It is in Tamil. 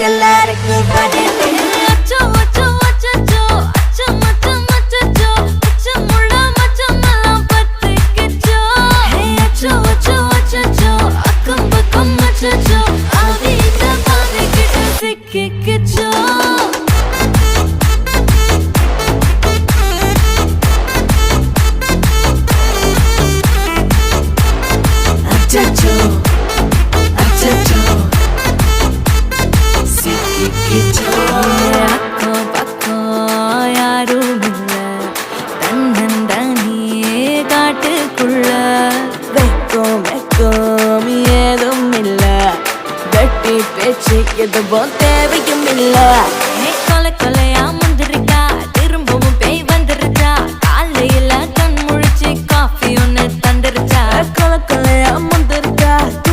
எல்லாருக்கும் பதில் அச்சோ அச்சோ அச்சோ அச்சம் அச்சம் அச்சோ அச்சமுள்ள மச்சமெல்லாம் பத்திக்கிச்சோ அச்சோ அச்சோ அச்சோ அக்கம் பக்கம் அச்சோ ஆவிட்ட பாவிக்கிட்ட சிக்கிக்கிச்சோ அச்சோ அச்சோ சிக்கிக்கிச்சோ அக்கம் பக்கம் யாரும் இல்ல தன்னந்தனியே காட்டுக்குள்ள வெக்கம் வெக்கம் ஏதும் இல்ல வெட்டி பேச்சு எதுவும் தேவையும் இல்ல